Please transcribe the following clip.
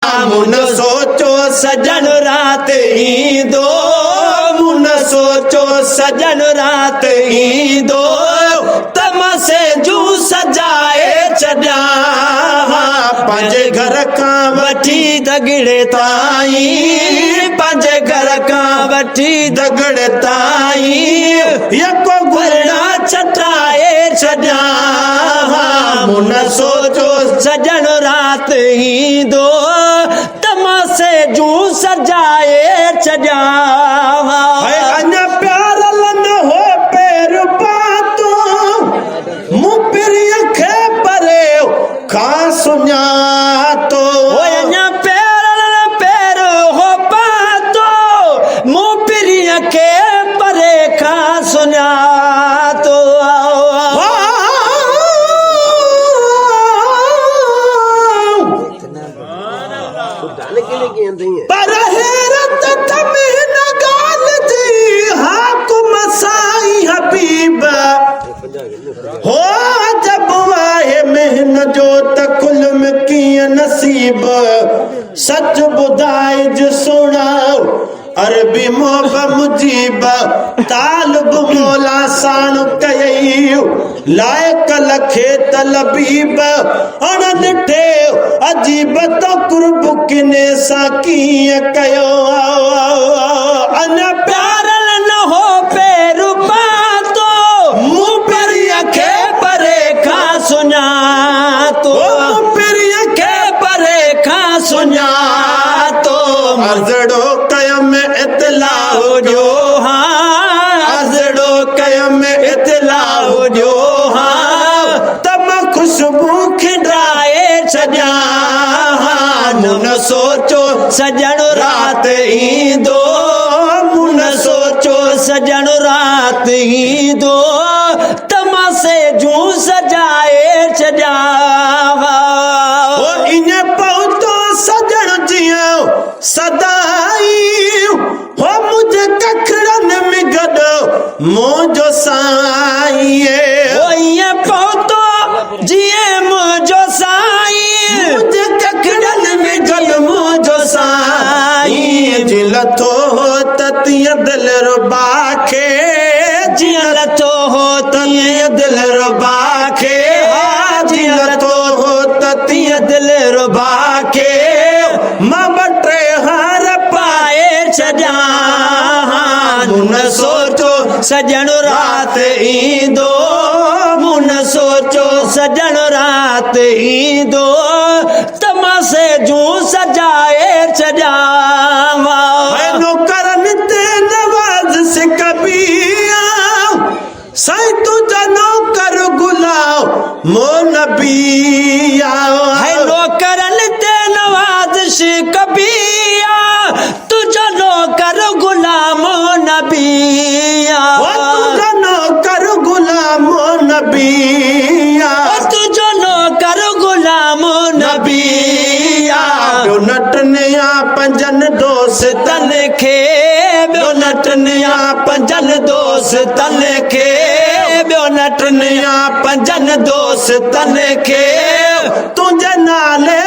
मुन सोचो सजन रात ईंदो, मुन सोचो सजन रात ईंदो, तम से जू सजाए छॾिया पंहिंजे घर खां वठी दगड़े ताईं, पंहिंजे घर खां वठी दगड़े ताईं यको गुरड़ा छटाए छॾिया मुन सोचो सजन रात ईंदो, तमासे जू सजाए छॾिया अञा प्यार लन हो पैर पातो मूं पिरीअ खे परे खां सुञातो अञा पैर हो पातो मूं पिरीअ खे परे खां सुञातो पर हैरत तमें न गाल जी हाकुम साईं हबीब हो जब वाहे महन जो त कुल में कीअं नसीब सच ॿुधाइज सुणाओ अरबी मोब मुजीब तालब मौला साण कयई लायक लखे तलबीब अण ॾिठे अजीब तो कुर्ब किने सा कीअं कयो अञा प्यार न हो पैरू पातो मूं पिरीअ खे परे खां सुञातो पिरीअ खे परे खां सुञातो अज़ड़ो कयम इतलाउ ॾियो अज़ड़ो कयम इतलाउ ॾियो तम खुशबू खिंडाए छॾिया मुन सोचो सजन रात ईंदो, मुन सोचो सजन रात ईंदो, तमासे जू सजाए छॾिया इएं पहुतो सजन जीअं सदाई हो मुंहिंजे कखड़नि में गॾु मुंहिंजो साईं इएं पहुतो जीअं मुंहिंजो साईं मुंहिंजे कखड़नि में गॾु मुंहिंजो साईं जीअं लथो हो त तीअं दिलि रुबा खे जीअं लथो हो तीअं दिलि रुबा खे जीअं लथो हो त तीअं दिलि रुबा खे मां ॿ टे हार पाए छॾिया मुन सोचो सजन रात ईंदो, मुन सोचो सजन रात ईंदो, तमासे जू सजाए छॾिया नौकरनि ते नवाज़ से कबिया साईं तुंहिंजा नौकर गुलाम मो नबिया नौकरनि ते नवाज़ से कबिया तुंहिंजा नौकर गुलाम नबिया तुंहिंजा नौकर गुलाम नबिया तुंहिंजो नौकर गुलाम नबिया ॿियो नटनिया पंजनि दोस्तनि खे ॿियो नटनिया पंजनि दोस्तनि खे ॿियो नटनिया पंजनि दोस्तनि खे तुंहिंजे नाले